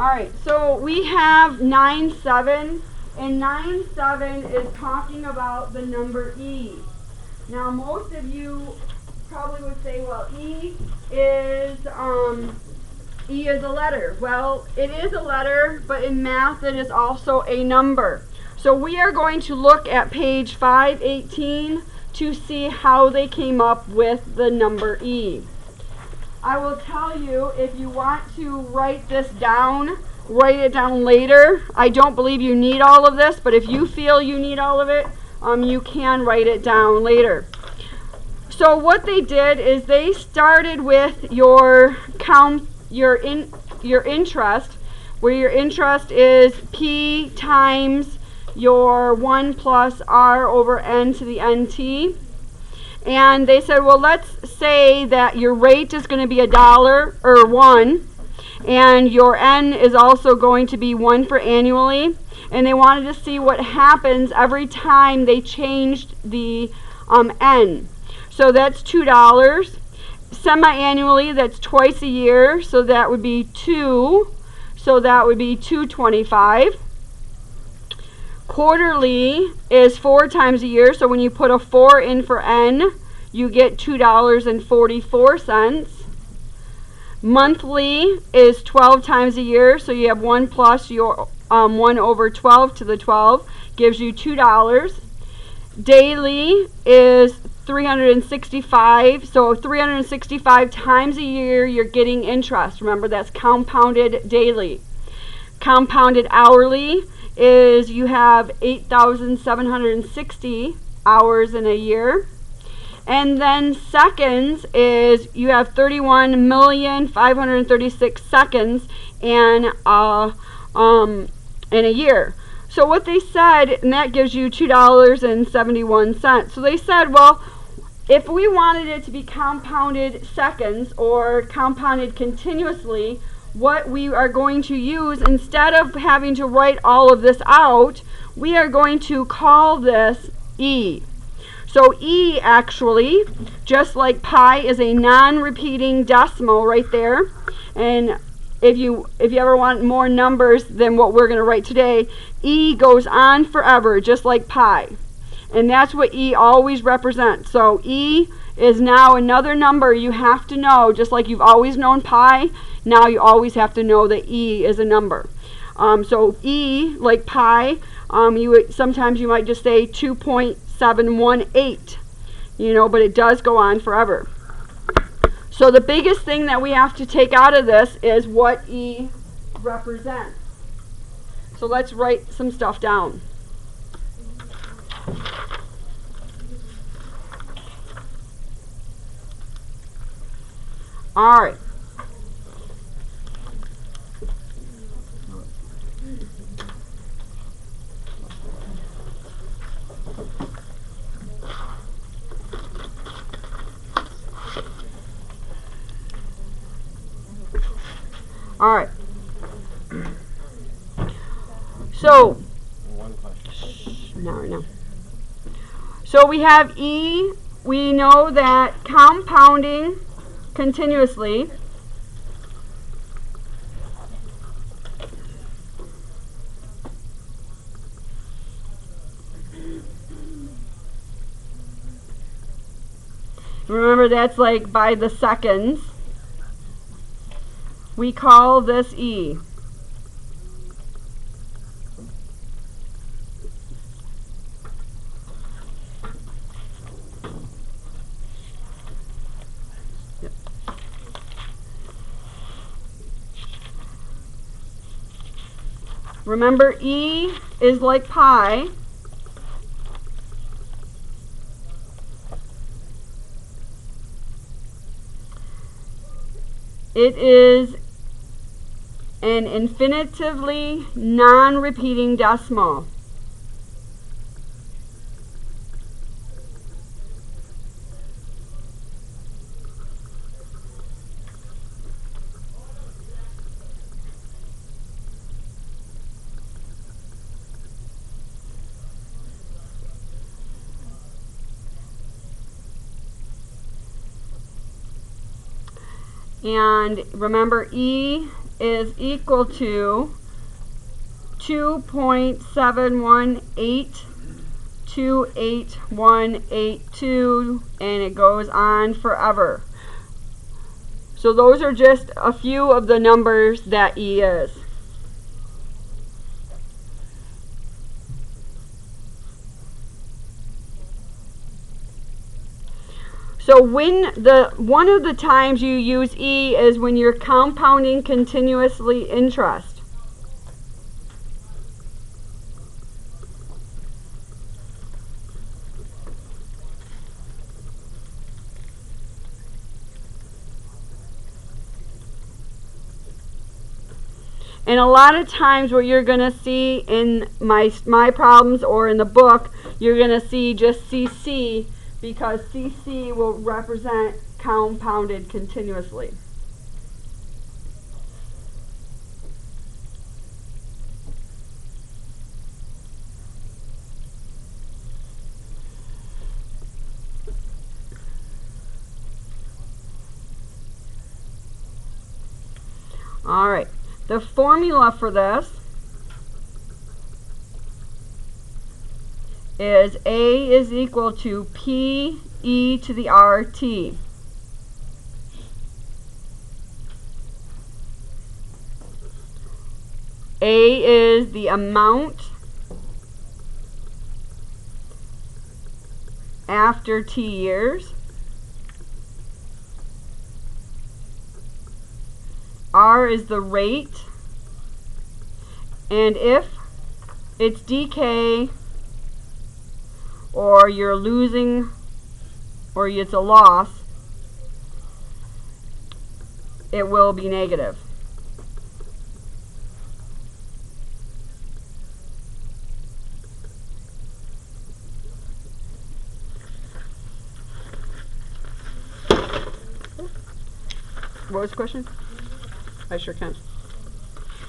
Alright, so we have 9-7, and 9-7 is talking about the number E. Now most of you probably would say, well, E is a letter. Well, it is a letter, but in math it is also a number. So we are going to look at page 518 to see how they came up with the number E. I will tell you, if you want to write this down, write it down later. I don't believe you need all of this, but if you feel you need all of it, you can write it down later. So what they did is they started with your interest, where your interest is P times your 1 plus R over N to the NT. And they said, well, let's say that your rate is going to be $1 or 1, and your N is also going to be 1 for annually. And they wanted to see what happens every time they changed the N. So that's $2. Semi-annually, that's twice a year, so that would be 2. So that would be $2.25. Quarterly is 4 times a year, so when you put a 4 in for N, you get $2.44. Monthly is 12 times a year, so you have 1 plus your 1 over 12 to the 12, gives you $2. Daily is 365, so 365 times a year you're getting interest. Remember, that's compounded daily. Compounded hourly is you have 8,760 hours in a year. And then seconds is you have 31,536 seconds in a year. So what they said, and that gives you $2.71. So they said, well, if we wanted it to be compounded seconds or compounded continuously, what we are going to use, instead of having to write all of this out, we are going to call this E. So E actually, just like pi, is a non-repeating decimal right there. And if you ever want more numbers than what we're going to write today, E goes on forever, just like pi. And that's what E always represents. So E is now another number you have to know, just like you've always known pi. Now you always have to know that E is a number. So E, like pi, sometimes you might just say 2.718, but it does go on forever. So the biggest thing that we have to take out of this is what E represents. So let's write some stuff down. All right. All right. So, one question. not right now. So we have E. We know that compounding continuously remember, that's like by the seconds. We call this E. Yep. Remember, E is like pi. It is an infinitively non-repeating decimal. And remember, E is equal to 2.718288182, and it goes on forever. So those are just a few of the numbers that E is. So one of the times you use E is when you're compounding continuously interest. And a lot of times what you're going to see in my problems or in the book, you're going to see just CC, because CC will represent compounded continuously. All right. The formula for this is A is equal to P E to the RT. A is the amount after T years. R is the rate, and if it's decay or you're losing or it's a loss, it will be negative. What was the question? I sure can.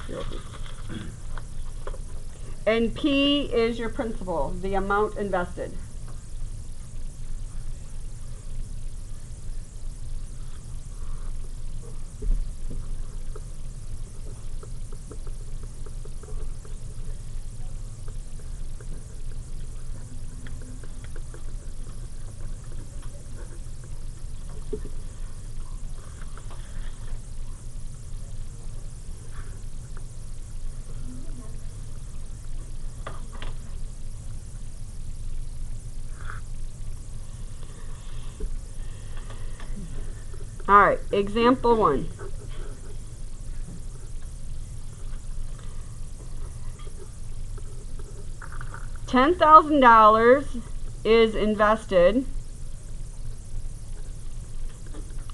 You're welcome. And P is your principal, the amount invested. All right, example 1. $10,000 is invested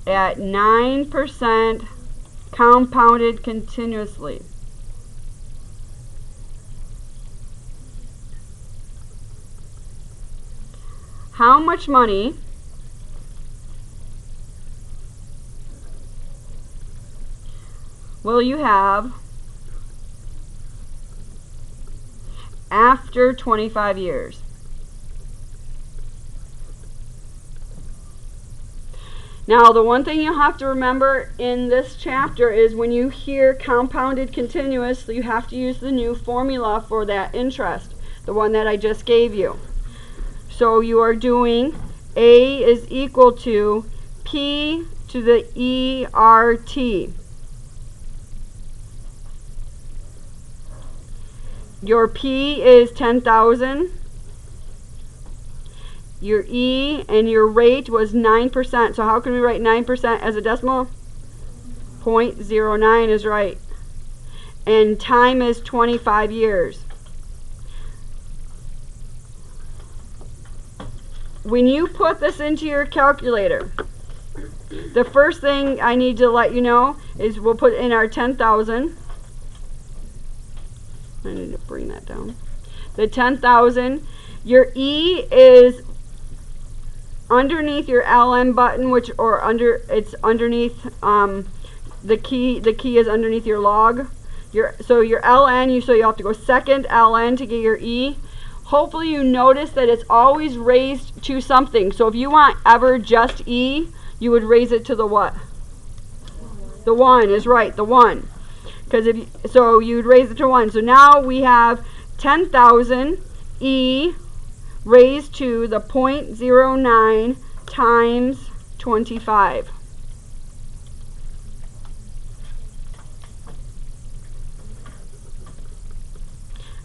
at 9% compounded continuously. How much money will you have after 25 years? Now, the one thing you have to remember in this chapter is when you hear compounded continuous, you have to use the new formula for that interest, the one that I just gave you. So you are doing A is equal to P to the ERT. Your P is 10,000. Your E and your rate was 9%. So how can we write 9% as a decimal? 0.09 is right. And time is 25 years. When you put this into your calculator, the first thing I need to let you know is we'll put in our 10,000. I need to bring that down. The 10,000. Your E is underneath your LM button, it's underneath the key. The key is underneath your log. So your LN, so you have to go second LN to get your E. Hopefully you notice that it's always raised to something. So if you want ever just E, you would raise it to the what? The 1 is right, the 1. Because so you'd raise it to 1. So now we have 10,000 e raised to the 0.09 times 25.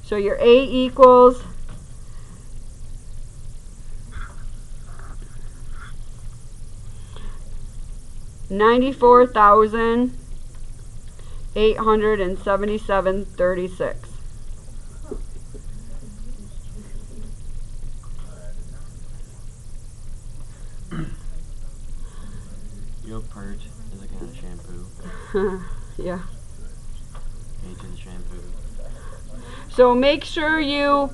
So your A equals 94,877.36. Your purge is a kind of shampoo. Yeah. Age of the shampoo. So make sure you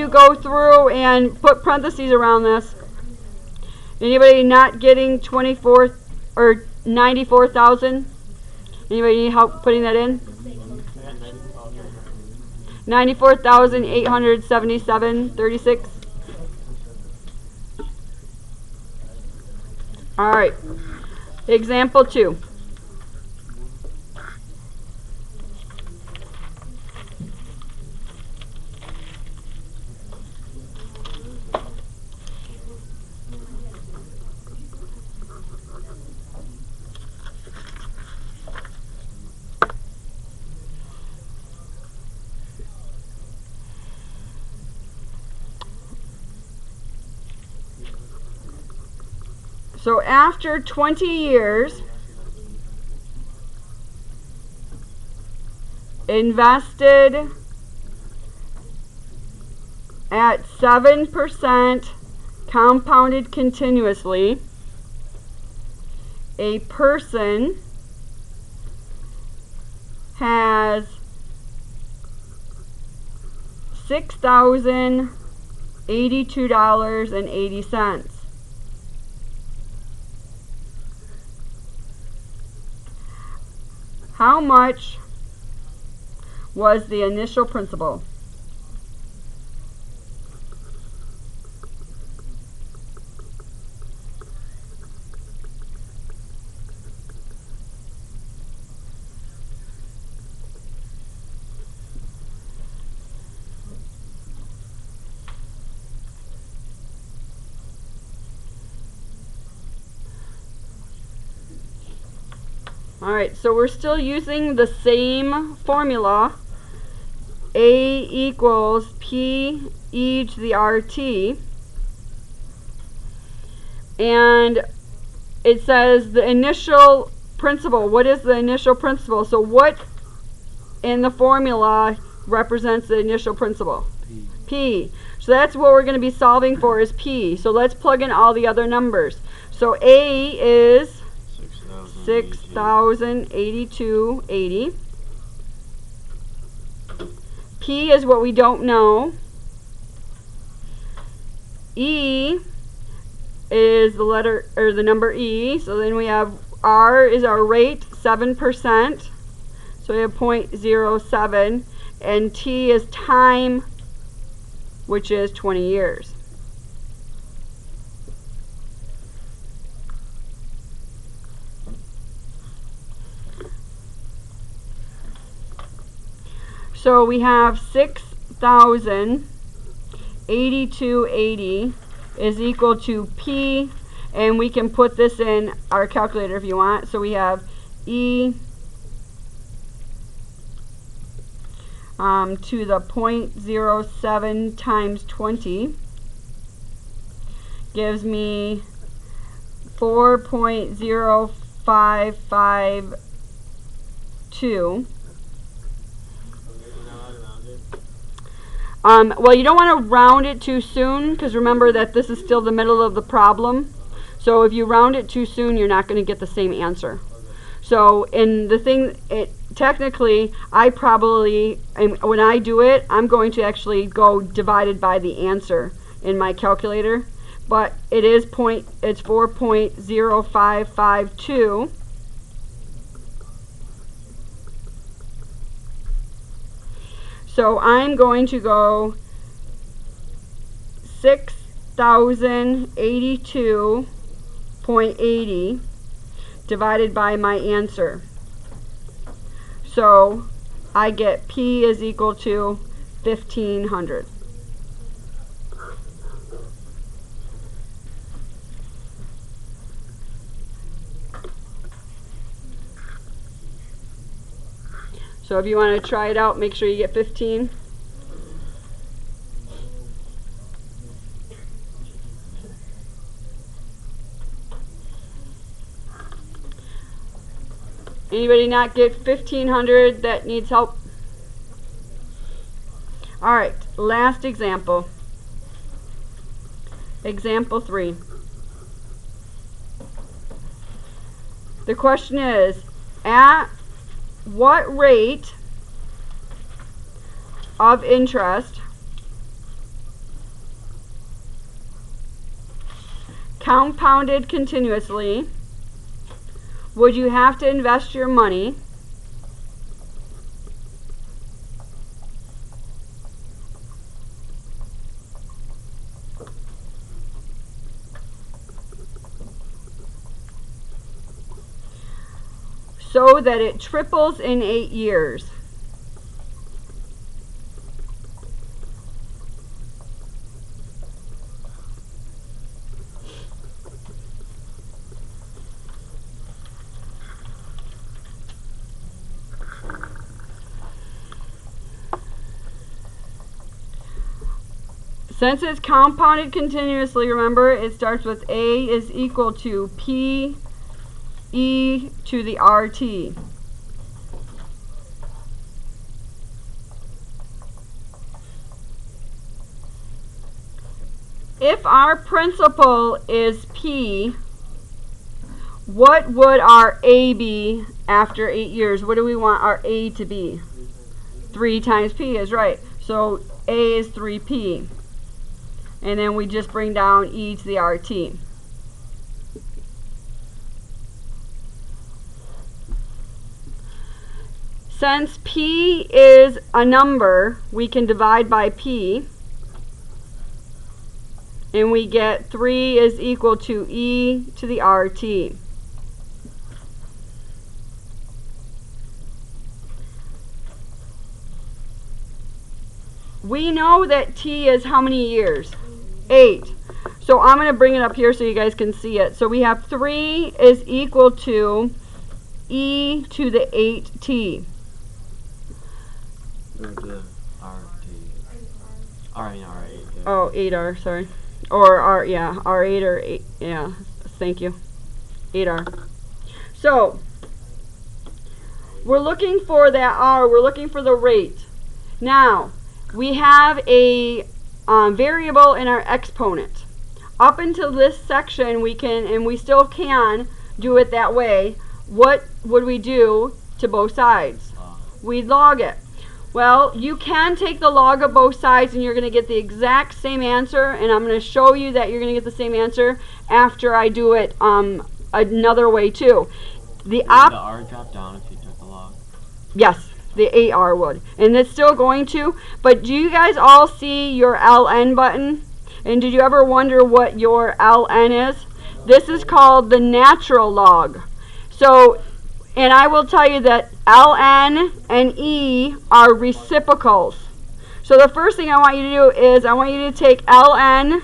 go through and put parentheses around this. Anybody not getting 24 or 94,000? Anybody need help putting that in? 94,877.36. All right. Example 2. So after 20 years, invested at 7% compounded continuously, a person has $6,082.80. How much was the initial principal? Alright, so we're still using the same formula. A equals P e to the RT. And it says the initial principal. What is the initial principal? So what in the formula represents the initial principal? P. So that's what we're going to be solving for is P. So let's plug in all the other numbers. So A is 6,082.80. P is what we don't know. E is the letter or the number E. So then we have R is our rate, 7%. So we have 0.07. And T is time, which is 20 years. So we have 6,082.80 is equal to P, and we can put this in our calculator if you want. So we have E to the 0.07 times 20 gives me 4.0552. Well, you don't want to round it too soon because remember that this is still the middle of the problem. So if you round it too soon, you're not going to get the same answer. So in the thing, technically, I probably, when I do it, I'm going to actually go divided by the answer in my calculator. But it is it's 4.0552. So I'm going to go 6,082.80 divided by my answer. So I get P is equal to 1,500. So if you want to try it out, make sure you get 15. Anybody not get 1,500 that needs help? Alright, last example. Example 3. The question is, at what rate of interest compounded continuously would you have to invest your money so that it triples in 8 years? Since it's compounded continuously, remember, it starts with A is equal to P e to the RT. If our principal is P, what would our A be after 8 years? What do we want our A to be? 3 times P is right. So A is 3P. And then we just bring down e to the RT. Since P is a number, we can divide by P. And we get 3 is equal to e to the RT. We know that T is how many years? 8. So I'm going to bring it up here so you guys can see it. So we have 3 is equal to e to the 8t. The RT. R8. Yeah. Oh, 8R, sorry. Or R, yeah, R8 or 8, yeah, thank you. 8R. So, we're looking for that R, we're looking for the rate. Now, we have a variable in our exponent. Up until this section, we can, and we still can, do it that way. What would we do to both sides? We'd log it. Well, you can take the log of both sides and you're going to get the exact same answer, and I'm going to show you that you're going to get the same answer after I do it another way too. Would the R drop down if you took the log? Yes, the 8R would. And it's still going to, but do you guys all see your LN button? And did you ever wonder what your LN is? This is called the natural log. So, and I will tell you that ln and e are reciprocals. So the first thing I want you to do is I want you to take ln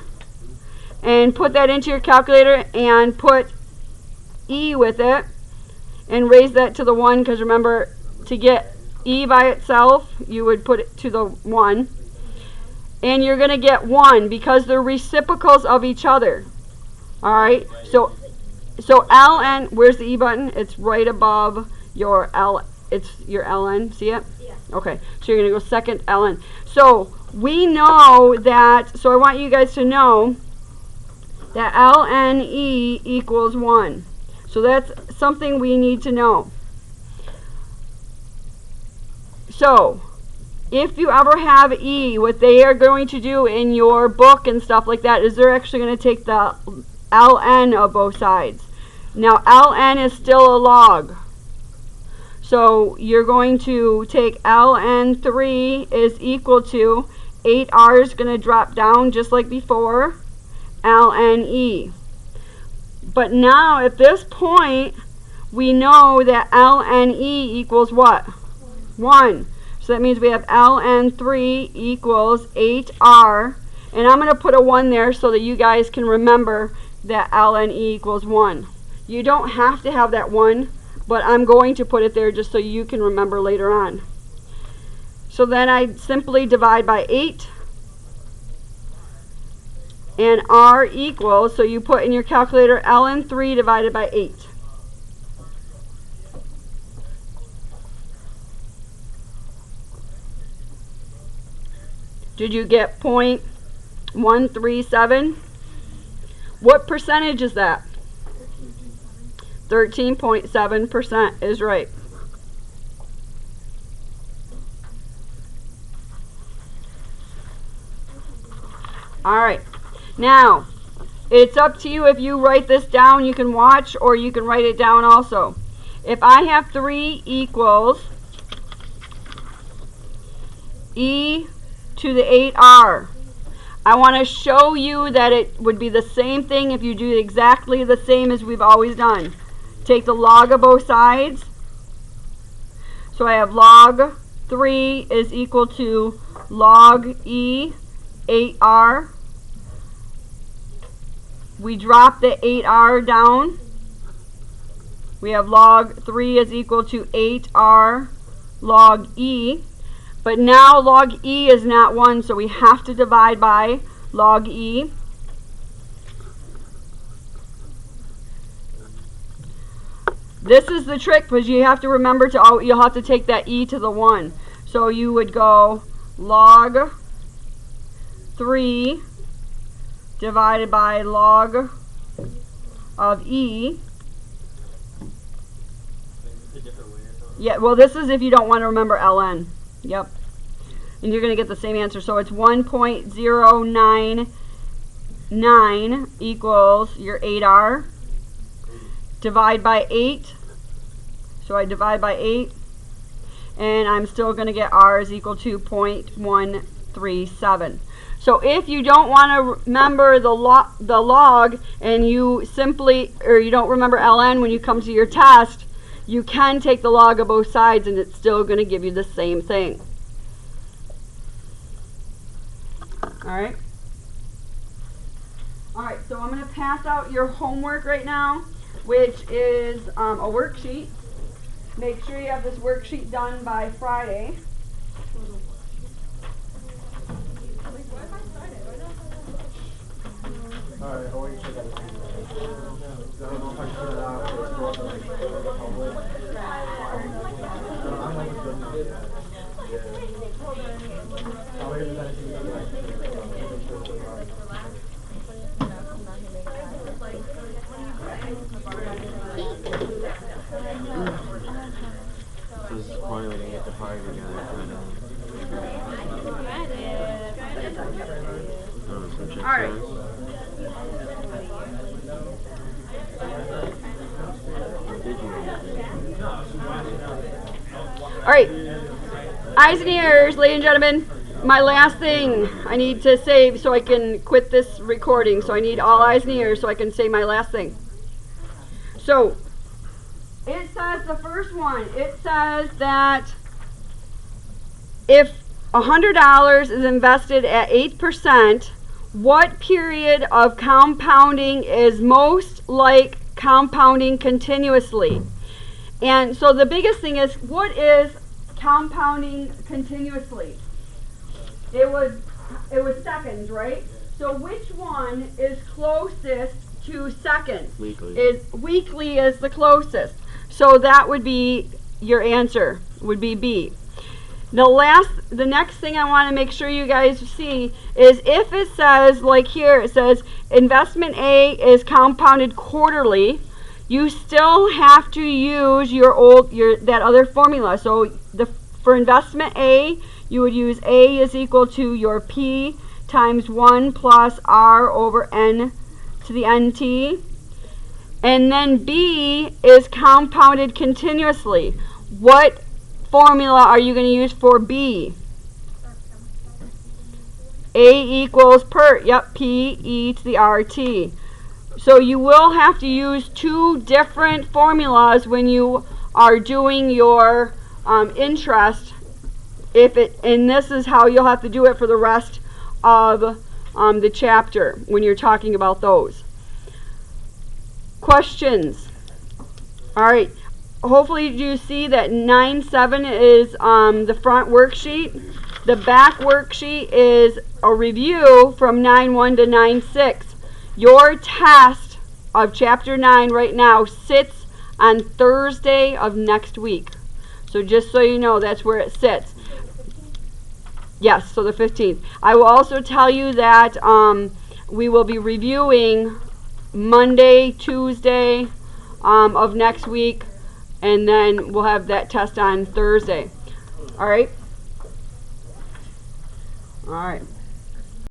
and put that into your calculator and put e with it and raise that to the 1, because remember, to get e by itself you would put it to the 1, and you're going to get 1 because they're reciprocals of each other. Alright, so ln, where's the e button? It's right above your L, it's your ln, see it? Yeah. Okay, so you're going to go second ln. So we know that, so I want you guys to know that ln e equals 1. So that's something we need to know. So if you ever have e, what they are going to do in your book and stuff like that is they're actually going to take the ln of both sides. Now ln is still a log. So you're going to take ln3 is equal to 8r is going to drop down just like before, ln e. But now at this point we know that ln e equals what? 1. So that means we have ln3 equals 8r. And I'm going to put a 1 there so that you guys can remember that ln e equals 1. You don't have to have that 1, but I'm going to put it there just so you can remember later on. So then I simply divide by 8. And r equals, so you put in your calculator ln3 divided by 8. Did you get 0.137? What percentage is that? 13.7% is right. All right. Now, it's up to you if you write this down. You can watch or you can write it down also. If I have 3 equals e to the 8r, I want to show you that it would be the same thing if you do exactly the same as we've always done. Take the log of both sides. So I have log 3 is equal to log e 8r. We drop the 8r down. We have log 3 is equal to 8r log e. But now log e is not 1, so we have to divide by log e. This is the trick, because you have to remember you'll have to take that e to the 1. So you would go log 3 divided by log of e. Yeah, well, this is if you don't want to remember ln. Yep. And you're going to get the same answer. So it's 1.099 equals your 8r. Divide by 8. So I divide by 8. And I'm still going to get r is equal to 0.137. So if you don't want to remember the log and you don't remember ln when you come to your test, you can take the log of both sides and it's still going to give you the same thing. Alright? Alright, so I'm going to pass out your homework right now, which is a worksheet. Make sure you have this worksheet done by Friday. This is funny when you get the party together. Alright. Alright. Eyes and ears, ladies and gentlemen. My last thing I need to say so I can quit this recording. So I need all eyes and ears so I can say my last thing. So, it says the first one, it says that if $100 is invested at 8%, what period of compounding is most like compounding continuously? And so the biggest thing is, what is compounding continuously? It was seconds, right? So which one is closest to seconds? Weekly is the closest. So that would be your answer, would be B. The next thing I want to make sure you guys see is if it says, like here, it says investment A is compounded quarterly, you still have to use that other formula. So for investment A, you would use A is equal to your P times 1 plus R over N to the NT. And then B is compounded continuously. What formula are you going to use for B? A equals PERT. Yep, P E to the RT. So you will have to use two different formulas when you are doing your interest and this is how you'll have to do it for the rest of the chapter when you're talking about those. Questions? All right. Hopefully you see that 9-7 is the front worksheet. The back worksheet is a review from 9-1 to 9-6. Your test of chapter 9 right now sits on Thursday of next week. So just so you know, that's where it sits. Yes, so the 15th. I will also tell you that we will be reviewing Monday, Tuesday of next week, and then we'll have that test on Thursday. All right? All right.